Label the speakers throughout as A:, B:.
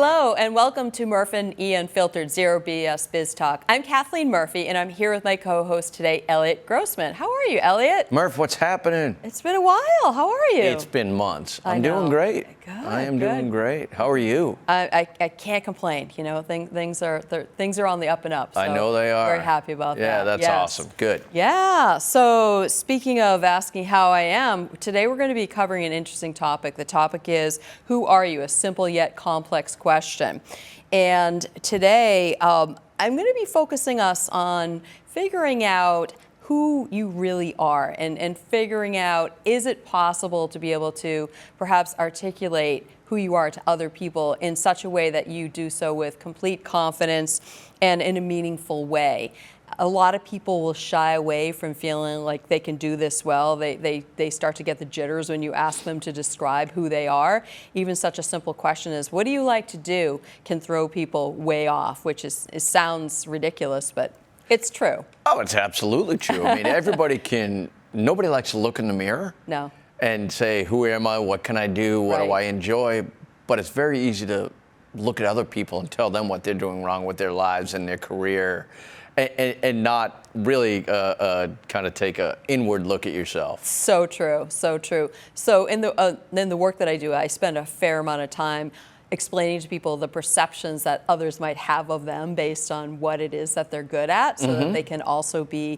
A: Hello and welcome to Murf+E Unfiltered Zero BS Biz Talk. I'm Kathleen Murphy and I'm here with my co-host today, Eliot Grossman. How are you, Eliot?
B: Murph, what's happening?
A: It's been a while. How are you?
B: It's been months. I'm doing great.
A: Good,
B: I am doing great. How are you?
A: I can't complain. You know, things are on the up and up. So
B: I know they are.
A: Very happy about that.
B: Yeah, that's awesome. Good.
A: Yeah. So speaking of asking how I am, today we're going to be covering an interesting topic. The topic is, who are you? A simple yet complex question. And today I'm going to be focusing us on figuring out who you really are and figuring out, is it possible to be able to perhaps articulate who you are to other people in such a way that you do so with complete confidence and in a meaningful way. A lot of people will shy away from feeling like they can do this well. They start to get the jitters when you ask them to describe who they are. Even such a simple question as, what do you like to do, can throw people way off, which sounds ridiculous, but it's true.
B: Oh, it's absolutely true. I mean, nobody likes to look in the mirror.
A: No.
B: And say, who am I? What can I do? What do I enjoy? But it's very easy to look at other people and tell them what they're doing wrong with their lives and their career. And not really kind of take an inward look at yourself. So true, so true.
A: So in the work that I do, I spend a fair amount of time explaining to people the perceptions that others might have of them based on what it is that they're good at, so that they can also be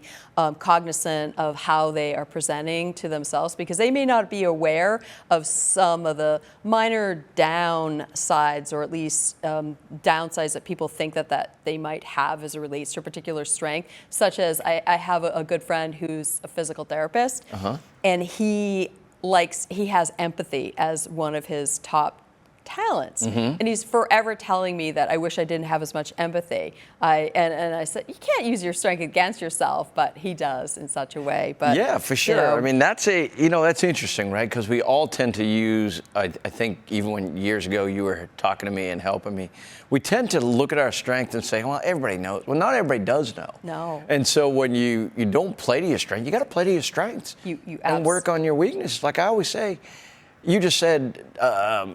A: cognizant of how they are presenting to themselves, because they may not be aware of some of the minor downsides, or at least downsides that people think that they might have as it relates to a particular strength, such as I have a good friend who's a physical therapist, and he has empathy as one of his top talents, and he's forever telling me that I wish I didn't have as much empathy. And I said, you can't use your strength against yourself, but he does in such a way. But
B: yeah, for sure. You know, I mean, that's interesting, right? Because we all tend to use. I think even when years ago you were talking to me and helping me, we tend to look at our strength and say, well, everybody knows. Well, not everybody does know.
A: No.
B: And so when you don't play to your strength, you got to play to your strengths and work on your weaknesses. Like I always say. You just said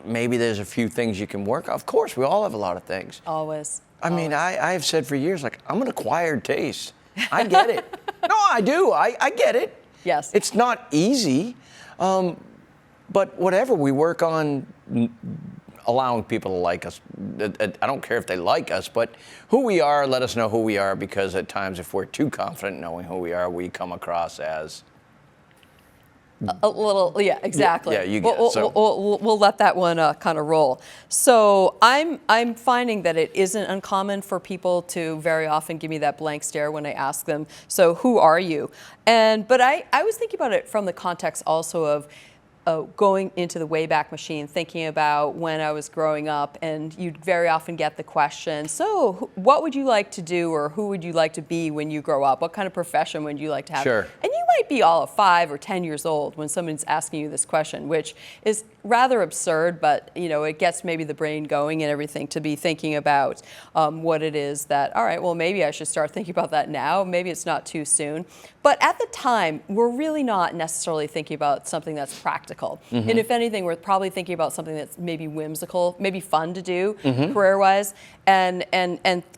B: maybe there's a few things you can work on. Of course, we all have a lot of things.
A: Always.
B: I mean, I have said for years, like, I'm an acquired taste. I get it. No, I do. I get it.
A: Yes.
B: It's not easy, but whatever, we work on allowing people to like us. I don't care if they like us, but who we are, let us know who we are, because at times if we're too confident knowing who we are, we come across as
A: a little, yeah, exactly.
B: Yeah, you get it. So
A: we'll let that one kind of roll. So I'm finding that it isn't uncommon for people to very often give me that blank stare when I ask them, so who are you? But I was thinking about it from the context also of going into the Wayback Machine, thinking about when I was growing up, and you'd very often get the question, so what would you like to do, or who would you like to be when you grow up? What kind of profession would you like to have?
B: Sure.
A: And you might be all of 5 or 10 years old when someone's asking you this question, which is rather absurd, but you know, it gets maybe the brain going and everything to be thinking about what it is that, all right, well, maybe I should start thinking about that now. Maybe it's not too soon. But at the time, we're really not necessarily thinking about something that's practical. And if anything, we're probably thinking about something that's maybe whimsical, maybe fun to do career-wise, and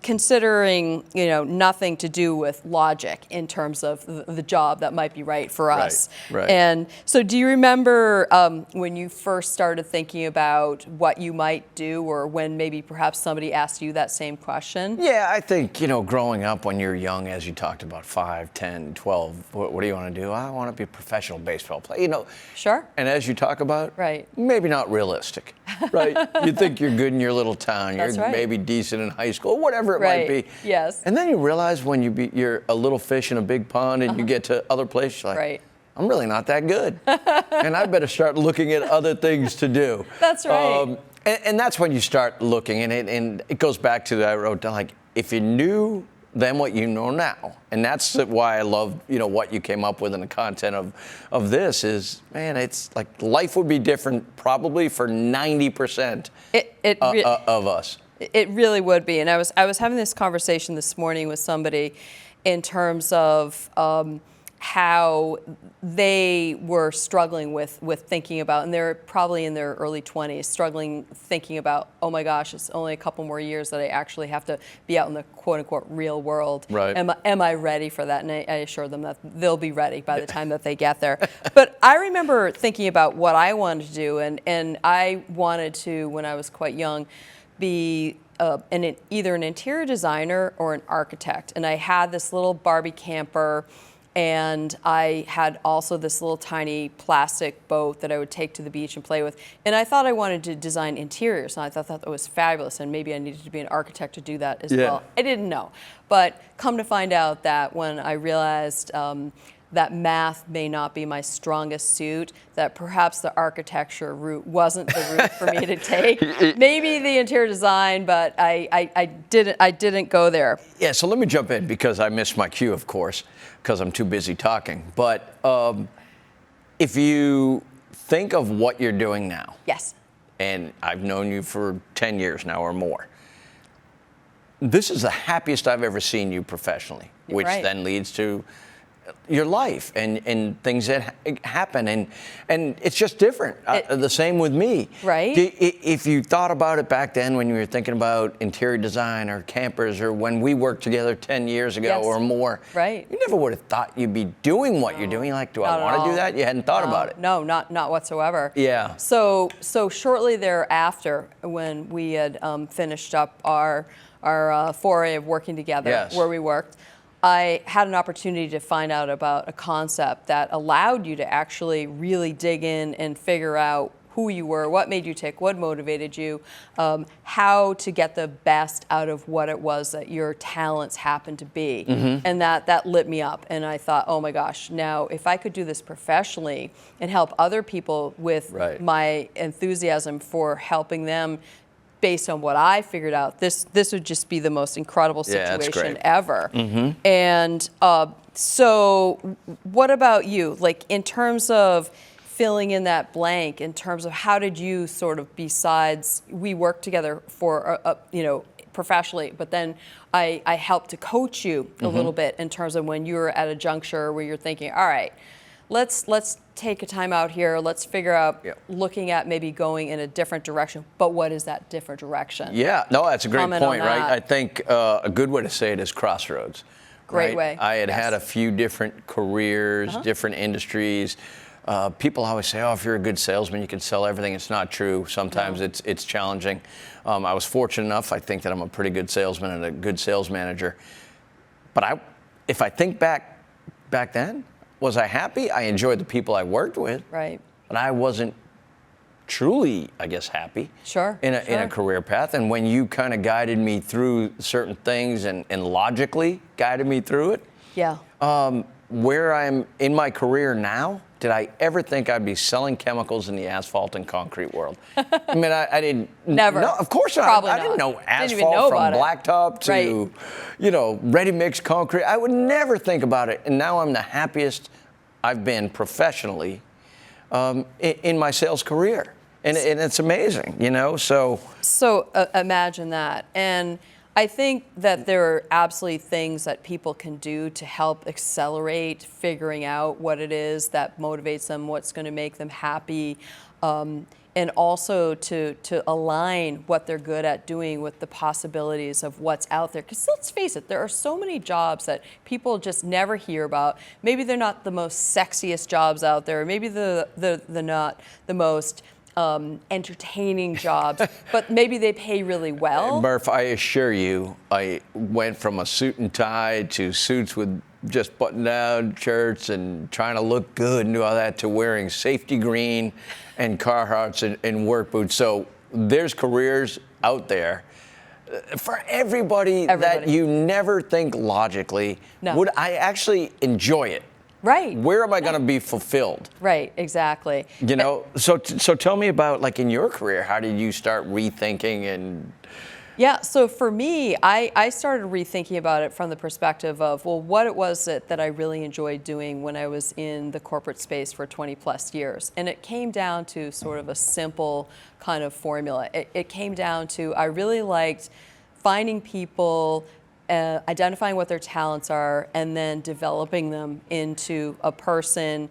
A: considering, you know, nothing to do with logic in terms of the job that might be right for us.
B: Right.
A: And so do you remember when you first started thinking about what you might do, or when maybe perhaps somebody asked you that same question?
B: Yeah, I think, you know, growing up when you're young, as you talked about, 5, 10, 12, what do you want to do? I want to be a professional baseball player, you know.
A: Sure.
B: And as you talk about,
A: right,
B: maybe not realistic, right? You think you're good in your little town,
A: That's
B: you're
A: right.
B: maybe decent in high school, whatever it
A: right.
B: might be.
A: Yes.
B: And then you realize when you're a little fish in a big pond, and you get to other places, you're like,
A: right.
B: I'm really not that good. And I better start looking at other things to do.
A: That's right.
B: And that's when you start looking, and it goes back to that I wrote down, like, if you knew then what you know now. And that's why I love, you know, what you came up with in the content of this is, man, it's like life would be different probably for 90% of us.
A: It really would be. And I was having this conversation this morning with somebody in terms of how they were struggling with thinking about, and they're probably in their early 20s, struggling thinking about, oh my gosh, it's only a couple more years that I actually have to be out in the quote unquote real world.
B: Right.
A: Am I ready for that? And I assure them that they'll be ready by the time that they get there. But I remember thinking about what I wanted to do, and I wanted to, when I was quite young, be either an interior designer or an architect. And I had this little Barbie camper, and I had also this little tiny plastic boat that I would take to the beach and play with. And I thought I wanted to design interiors, and I thought that was fabulous, and maybe I needed to be an architect to do that as well. I didn't know. But come to find out that when I realized that math may not be my strongest suit, that perhaps the architecture route wasn't the route for me to take. Maybe the interior design, but I didn't go there.
B: Yeah, so let me jump in because I missed my cue, of course, because I'm too busy talking. But if you think of what you're doing now.
A: Yes.
B: And I've known you for 10 years now or more. This is the happiest I've ever seen you professionally, which then leads to your life and things that happen, and it's just different. The same with me.
A: Right.
B: If you thought about it back then when you were thinking about interior design or campers, or when we worked together 10 years ago or more, you never would have thought you'd be doing what you're doing. You're like, do I want to do that? You hadn't thought about it.
A: No, not whatsoever.
B: Yeah.
A: So shortly thereafter, when we had finished up our foray of working together, where we worked, I had an opportunity to find out about a concept that allowed you to actually really dig in and figure out who you were, what made you tick, what motivated you, how to get the best out of what it was that your talents happened to be. And that lit me up. And I thought, oh my gosh, now if I could do this professionally and help other people with my enthusiasm for helping them based on what I figured out, this would just be the most incredible situation ever. And so what about you? Like, in terms of filling in that blank, in terms of how did you sort of, besides we worked together for, professionally, but then I helped to coach you a little bit in terms of when you were at a juncture where you're thinking, all right, let's take a time out here. Let's figure out looking at maybe going in a different direction. But what is that different direction?
B: Yeah, no, that's a great point, right? I think a good way to say it is crossroads.
A: Great way.
B: I had a few different careers, different industries. People always say, oh, if you're a good salesman, you can sell everything. It's not true. Sometimes it's challenging. I was fortunate enough, I think, that I'm a pretty good salesman and a good sales manager. But if I think back then, was I happy? I enjoyed the people I worked with.
A: Right.
B: But I wasn't truly, I guess, happy. In a career path. And when you kind of guided me through certain things and logically guided me through it.
A: Yeah.
B: Where I'm in my career now, did I ever think I'd be selling chemicals in the asphalt and concrete world? I mean, I didn't.
A: Never.
B: No, of course not.
A: Probably
B: I didn't
A: not.
B: know asphalt
A: didn't even know
B: from
A: about
B: blacktop to, ready-mix concrete. I would never think about it. And now I'm the happiest I've been professionally in my sales career. And it's amazing, So
A: imagine that. And I think that there are absolutely things that people can do to help accelerate figuring out what it is that motivates them, what's going to make them happy, and also to align what they're good at doing with the possibilities of what's out there. Because let's face it, there are so many jobs that people just never hear about. Maybe they're not the most sexiest jobs out there. Maybe they're not the most entertaining jobs, but maybe they pay really well.
B: Murph, I assure you, I went from a suit and tie to suits with just button-down shirts and trying to look good and do all that to wearing safety green and Carhartts and work boots. So there's careers out there for everybody that you never think logically. Would I actually enjoy it?
A: Right.
B: Where am I going to be fulfilled?
A: Right, exactly.
B: So tell me about, like, in your career, how did you start rethinking and...
A: Yeah, so for me, I started rethinking about it from the perspective of, well, what it was that I really enjoyed doing when I was in the corporate space for 20 plus years. And it came down to sort of a simple kind of formula. It came down to, I really liked finding people identifying what their talents are, and then developing them into a person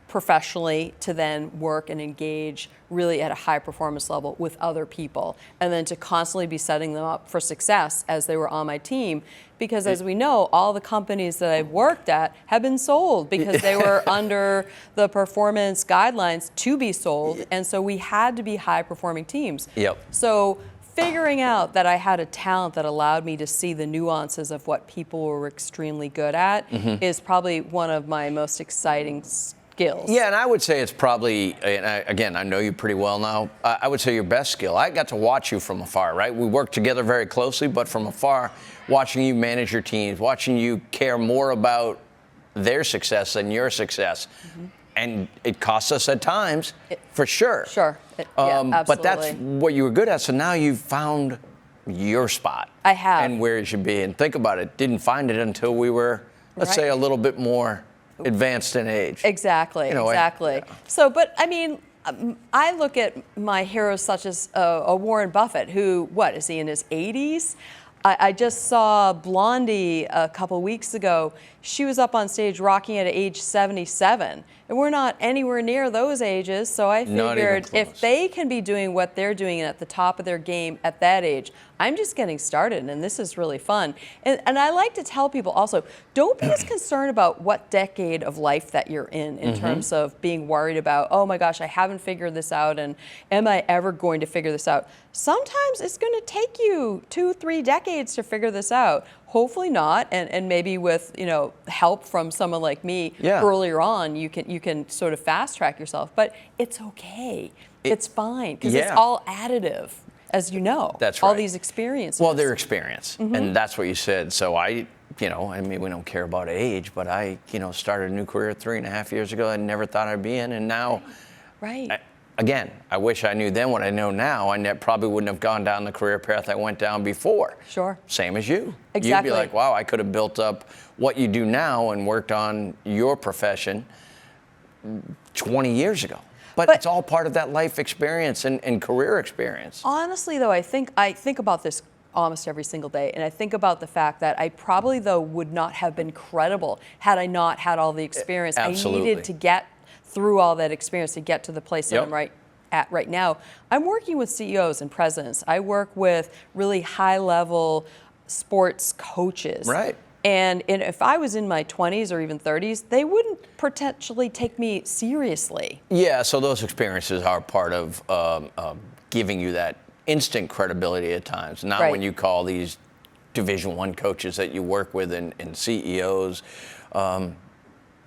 A: professionally to then work and engage really at a high performance level with other people, and then to constantly be setting them up for success as they were on my team. Because as we know, all the companies that I've worked at have been sold because they were under the performance guidelines to be sold, and so we had to be high performing teams.
B: Yep.
A: So figuring out that I had a talent that allowed me to see the nuances of what people were extremely good at is probably one of my most exciting skills.
B: Yeah, and I would say it's probably, and again, I know you pretty well now, I would say your best skill. I got to watch you from afar, right? We worked together very closely, but from afar, watching you manage your teams, watching you care more about their success than your success. And it costs us at times, for sure.
A: Sure, yeah, absolutely.
B: But that's what you were good at, so now you've found your spot.
A: I have.
B: And where it should be. And think about it, didn't find it until we were, let's say, a little bit more advanced in age.
A: Exactly, exactly. So, but I mean, I look at my heroes such as a Warren Buffett, who, what, is he in his 80s? I just saw Blondie a couple weeks ago. She was up on stage rocking at age 77. And we're not anywhere near those ages, so I figured if they can be doing what they're doing at the top of their game at that age, I'm just getting started, and this is really fun. And I like to tell people also, don't be as concerned about what decade of life that you're in terms of being worried about, oh my gosh, I haven't figured this out, and am I ever going to figure this out? Sometimes it's going to take you 2-3 decades to figure this out. Hopefully not, and maybe with help from someone like me earlier on, you can sort of fast track yourself. But it's okay, it's fine, because it's all additive, as you know.
B: That's right.
A: All these experiences.
B: Well, their experience, and that's what you said. So I mean, we don't care about age, but I started a new career 3.5 years ago. I never thought I'd be in, and now, again, I wish I knew then what I know now. I probably wouldn't have gone down the career path I went down before.
A: Sure.
B: Same as you.
A: Exactly.
B: You'd be like, wow, I could have built up what you do now and worked on your profession 20 years ago. But it's all part of that life experience and career experience.
A: Honestly, though, I think about this almost every single day, and I think about the fact that I probably, though, would not have been credible had I not had all the experience.
B: Absolutely.
A: I needed to get through all that experience to get to the place that I'm at right now. I'm working with CEOs and presidents. I work with really high-level sports coaches.
B: Right.
A: And if I was in my 20s or even 30s, they wouldn't potentially take me seriously.
B: Yeah, so those experiences are part of giving you that instant credibility at times. Now when you call these Division I coaches that you work with and CEOs,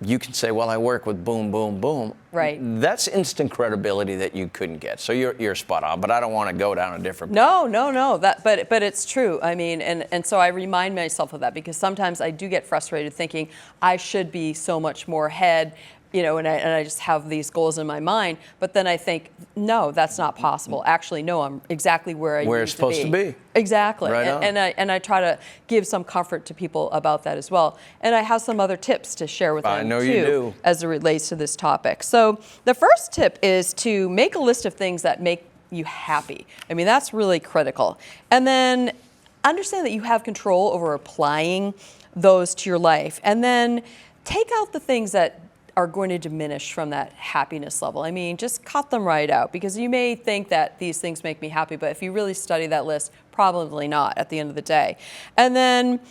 B: you can say, well, I work with boom, boom, boom.
A: Right.
B: That's instant credibility that you couldn't get. So you're spot on, but I don't want to go down a different
A: path. No. But it's true. I mean, and so I remind myself of that because sometimes I do get frustrated thinking I should be so much more ahead, and I just have these goals in my mind. But then I think, no, that's not possible. Actually, no, I'm exactly where
B: it's supposed to be.
A: Exactly.
B: Right on.
A: And I try to give some comfort to people about that as well. And I have some other tips to share with them
B: I know
A: too,
B: you do.
A: as it relates to this topic. So the first tip is to make a list of things that make you happy. I mean, that's really critical. And then understand that you have control over applying those to your life. And then take out the things that are going to diminish from that happiness level. I mean, just cut them right out because you may think that these things make me happy, but if you really study that list, probably not at the end of the day. And then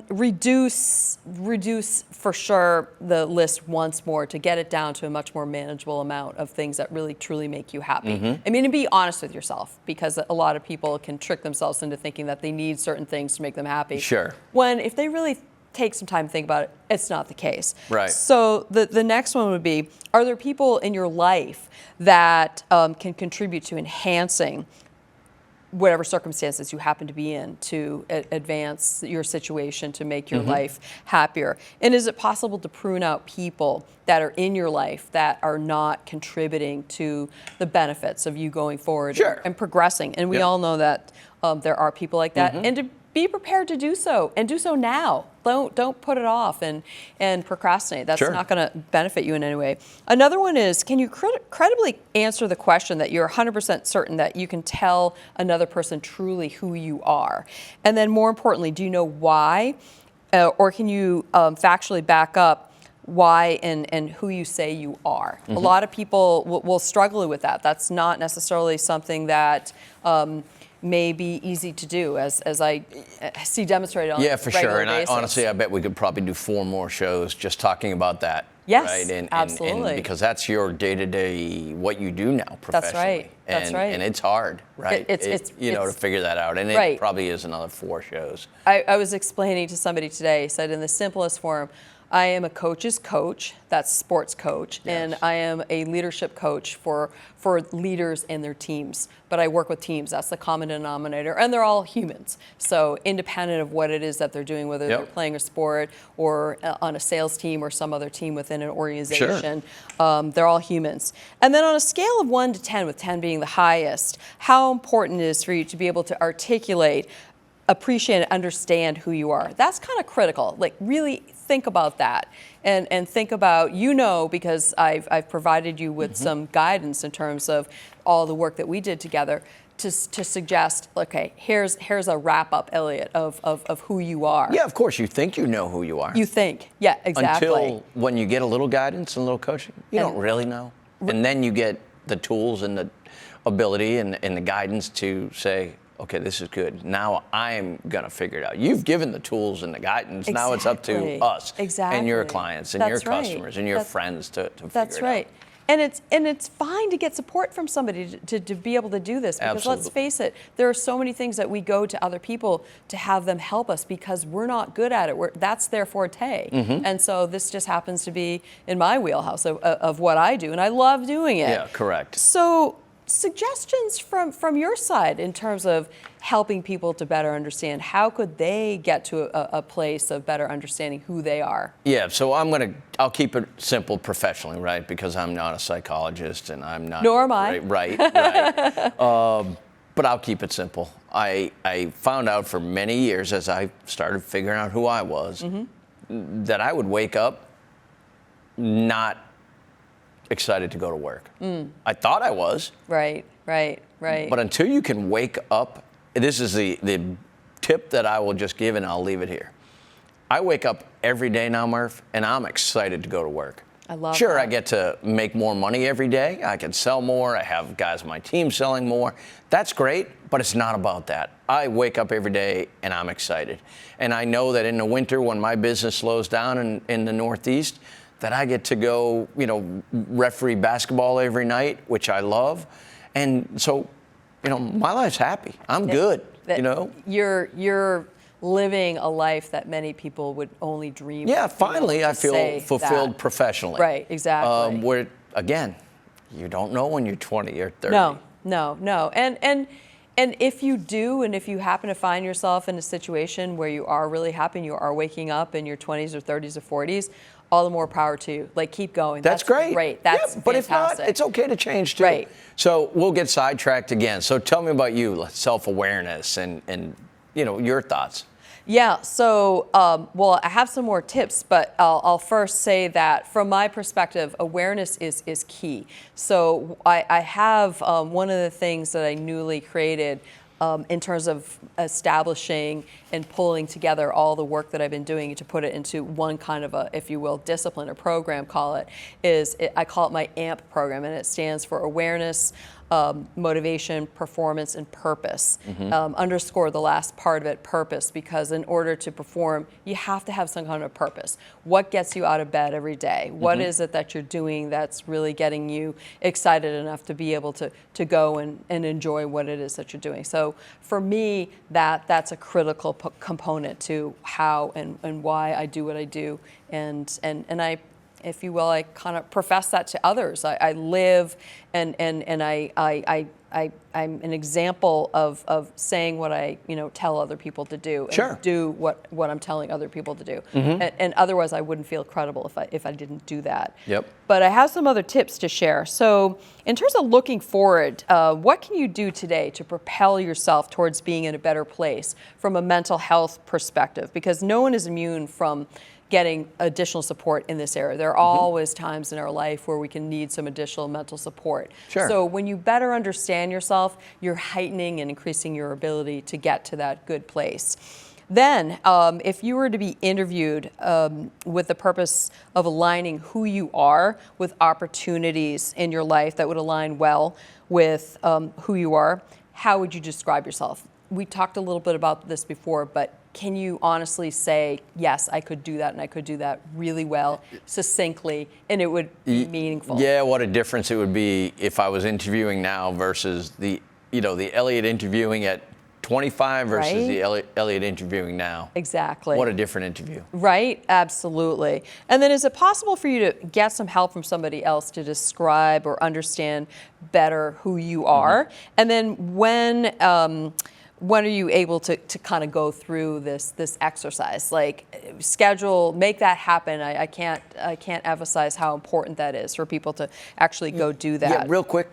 A: reduce for sure the list once more to get it down to a much more manageable amount of things that really truly make you happy. I mean, and be honest with yourself because a lot of people can trick themselves into thinking that they need certain things to make them happy.
B: Sure.
A: When if they really take some time to think about it, it's not the case.
B: Right.
A: So the next one would be, are there people in your life that can contribute to enhancing whatever circumstances you happen to be in to advance your situation, to make your life happier? And is it possible to prune out people that are in your life that are not contributing to the benefits of you going forward and progressing? And we all know that there are people like that. And to be prepared to do so, and do so now. Don't put it off and procrastinate. That's
B: Sure.
A: not going to benefit you in any way. Another one is, can you credibly answer the question that you're 100% certain that you can tell another person truly who you are? And then more importantly, do you know why? Or can you factually back up why and who you say you are? A lot of people will struggle with that. That's not necessarily something that may be easy to do, as I see demonstrated on
B: Yeah, for
A: a regular
B: sure. And
A: basis.
B: honestly, I bet we could probably do 4 more shows just talking about that.
A: Yes,
B: right?
A: absolutely.
B: And because that's your day-to-day, what you do now professionally.
A: That's right. That's right.
B: And it's hard, right?
A: It's
B: to figure that out. And
A: right.
B: it probably is another 4 shows.
A: I was explaining to somebody today, I said in the simplest form, I am a coach's coach, that's sports coach,
B: Yes.
A: and I am a leadership coach for leaders and their teams. But I work with teams, that's the common denominator, and they're all humans. So independent of what it is that they're doing, whether
B: Yep.
A: they're playing a sport or on a sales team or some other team within an organization, they're all humans. And then on a scale of 1 to 10, with 10 being the highest, how important it is for you to be able to articulate, appreciate, and understand who you are. That's kind of critical. Like, really think about that, and think about, because I've provided you with some guidance in terms of all the work that we did together to suggest, okay, here's a wrap up, Eliot, of who you are.
B: Yeah, of course, you think you know who you are.
A: You think, yeah, exactly.
B: Until when you get a little guidance and a little coaching, you don't really know. And then you get the tools and the ability and the guidance to say, okay, this is good. Now I'm going to figure it out. You've given the tools and the guidance. Now it's up to us and your clients and your customers and your friends to figure it out.
A: That's right. And it's fine to get support from somebody to be able to do this, because let's face it, there are so many things that we go to other people to have them help us because we're not good at it. That's their forte. And so this just happens to be in my wheelhouse of what I do, and I love doing it.
B: Yeah, correct.
A: So suggestions from your side in terms of helping people to better understand, how could they get to a place of better understanding who they are?
B: Yeah, so I'll keep it simple professionally, right? Because I'm not a psychologist and I'm not.
A: Nor am I.
B: Right. But I'll keep it simple. I found out for many years as I started figuring out who I was, that I would wake up not excited to go to work. I thought I was.
A: Right.
B: But until you can wake up, this is the tip that I will just give, and I'll leave it here. I wake up every day now, Murph, and I'm excited to go to work.
A: I love
B: Sure,
A: that.
B: I get to make more money every day. I can sell more. I have guys on my team selling more. That's great, but it's not about that. I wake up every day and I'm excited. And I know that in the winter, when my business slows down in the Northeast, that I get to go, referee basketball every night, which I love. And so, my life's happy. I'm good,
A: You're living a life that many people would only dream.
B: Yeah,
A: of,
B: finally I feel fulfilled
A: that.
B: professionally.
A: Right, exactly.
B: Where, again, you don't know when you're 20 or 30.
A: No. And if you do, and if you happen to find yourself in a situation where you are really happy and you are waking up in your 20s or 30s or 40s, all the more power to you. Like, keep going.
B: That's great.
A: Great. That's
B: but
A: fantastic.
B: if not, it's okay to change too.
A: Right.
B: So we'll get sidetracked again. So tell me about you, self-awareness and your thoughts.
A: Yeah, so, I have some more tips, but I'll first say that from my perspective, awareness is key. So I have one of the things that I newly created in terms of establishing and pulling together all the work that I've been doing to put it into one kind of a, if you will, discipline or program, I call it my AMP program, and it stands for awareness, motivation, performance, and purpose. Underscore the last part of it, purpose, because in order to perform, you have to have some kind of purpose. What gets you out of bed every day? What is it that you're doing that's really getting you excited enough to be able to go and enjoy what it is that you're doing? So for me, that's a critical component to how and why I do what I do. And I, if you will, I kind of profess that to others. I live and I I'm an example of saying what I tell other people to do,
B: Sure.
A: and do what I'm telling other people to do. And otherwise I wouldn't feel credible if I didn't do that.
B: Yep.
A: But I have some other tips to share. So in terms of looking forward, what can you do today to propel yourself towards being in a better place from a mental health perspective? Because no one is immune from getting additional support in this area. There are always times in our life where we can need some additional mental support.
B: Sure.
A: So when you better understand yourself, you're heightening and increasing your ability to get to that good place. Then, if you were to be interviewed with the purpose of aligning who you are with opportunities in your life that would align well with who you are, how would you describe yourself? We talked a little bit about this before, but can you honestly say, yes, I could do that, and I could do that really well, succinctly, and it would be meaningful?
B: Yeah, what a difference it would be if I was interviewing now versus the Eliot interviewing at 25 versus
A: Right?
B: the Eliot interviewing now.
A: Exactly.
B: What a different interview.
A: Right, absolutely. And then is it possible for you to get some help from somebody else to describe or understand better who you are? And then when are you able to kind of go through this exercise? Like, schedule, make that happen. I can't emphasize how important that is for people to actually go do that.
B: Yeah, real quick.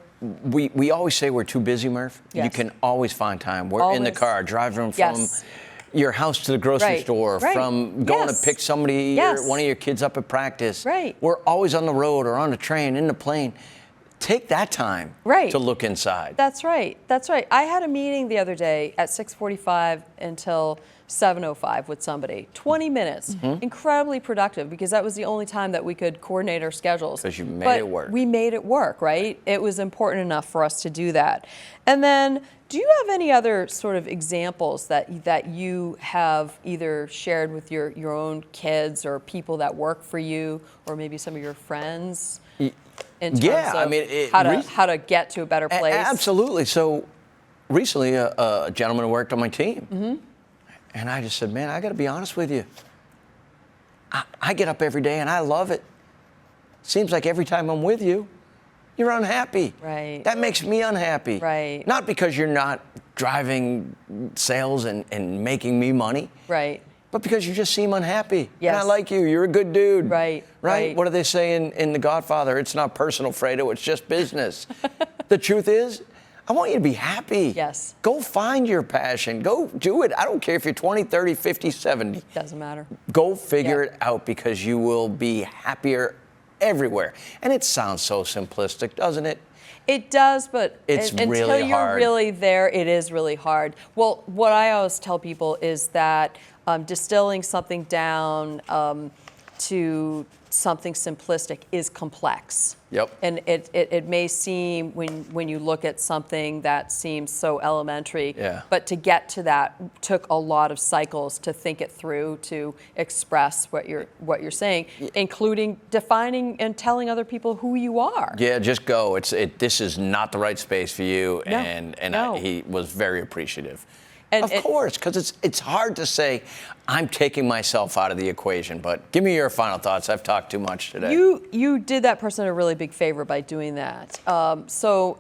B: We always say we're too busy, Murph.
A: Yes.
B: You can always find time. We're in the
A: Always.
B: car, driving from
A: Yes.
B: your house to the grocery
A: Right,
B: store,
A: right.
B: from going
A: Yes.
B: to pick somebody,
A: Yes.
B: one of your kids up at practice.
A: Right.
B: We're always on the road or on the train, in the plane. Take that time
A: Right.
B: to look inside.
A: That's right. That's right. I had a meeting the other day at 6:45 until 7:05 with somebody. 20 minutes. Incredibly productive, because that was the only time that we could coordinate our schedules.
B: 'Cause you made
A: But
B: it work.
A: We made it work, right? It was important enough for us to do that. And then, do you have any other sort of examples that you have either shared with your own kids or people that work for you, or maybe some of your friends? In terms
B: Yeah,
A: of
B: I mean,
A: how to get to a better place?
B: Absolutely. So recently, a gentleman who worked on my team, and I just said, man, I got to be honest with you. I get up every day and I love it. Seems like every time I'm with you, you're unhappy.
A: Right.
B: That makes me unhappy.
A: Right.
B: Not because you're not driving sales and making me money.
A: Right.
B: But because you just seem unhappy.
A: Yes.
B: And I like you. You're a good dude.
A: Right, right.
B: What do they say in The Godfather? It's not personal, Fredo. It's just business. The truth is, I want you to be happy.
A: Yes.
B: Go find your passion. Go do it. I don't care if you're 20, 30, 50, 70.
A: Doesn't matter.
B: Go figure
A: Yeah.
B: it out, because you will be happier everywhere. And it sounds so simplistic, doesn't it?
A: It does, but
B: It's
A: until
B: really
A: you're
B: hard.
A: really there, it is really hard. Well, what I always tell people is that distilling something down to something simplistic is complex.
B: Yep.
A: And it may seem, when you look at something that seems so elementary,
B: Yeah.
A: but to get to that took a lot of cycles to think it through, to express what you're saying, including defining and telling other people who you are.
B: Yeah, just go. This is not the right space for you.
A: No,
B: And
A: no.
B: he was very appreciative.
A: And
B: Of course, because it's hard to say, I'm taking myself out of the equation. But give me your final thoughts. I've talked too much today.
A: You did that person a really big favor by doing that. So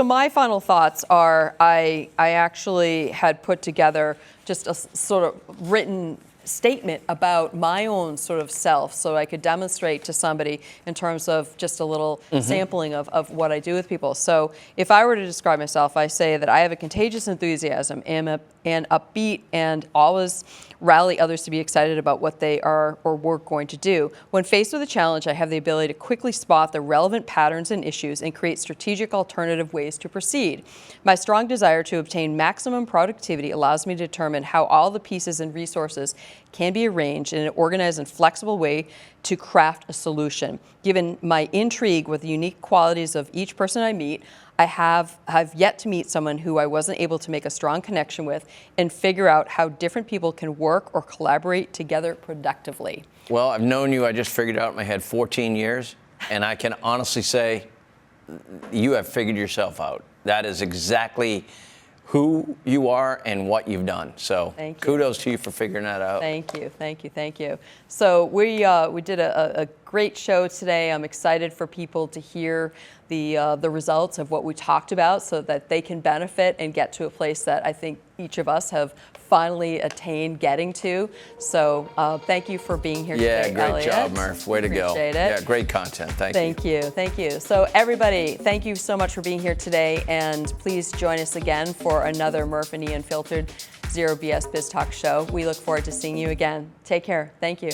A: my final thoughts are, I actually had put together just a sort of written statement about my own sort of self, so I could demonstrate to somebody in terms of just a little sampling of what I do with people. So if I were to describe myself, I say that I have a contagious enthusiasm, am and upbeat, and always rally others to be excited about what they are or were going to do. When faced with a challenge, I have the ability to quickly spot the relevant patterns and issues and create strategic alternative ways to proceed. My strong desire to obtain maximum productivity allows me to determine how all the pieces and resources can be arranged in an organized and flexible way to craft a solution. Given my intrigue with the unique qualities of each person I meet, I have yet to meet someone who I wasn't able to make a strong connection with and figure out how different people can work or collaborate together productively.
B: Well, I've known you, I just figured out in my head, 14 years. And I can honestly say, you have figured yourself out. That is exactly who you are and what you've done. So
A: Thank you.
B: kudos to you for figuring that out.
A: Thank you, thank you, thank you. So we did a great show today. I'm excited for people to hear the results of what we talked about so that they can benefit and get to a place that I think each of us have finally attained getting to. So thank you for being here today,
B: great
A: Eliot.
B: job, Murph. Way to go.
A: Appreciate it.
B: Yeah, great content. Thank you.
A: Thank you. So everybody, thank you so much for being here today, and please join us again for another Murf+E Unfiltered Zero BS Biz Talk show. We look forward to seeing you again. Take care. Thank you.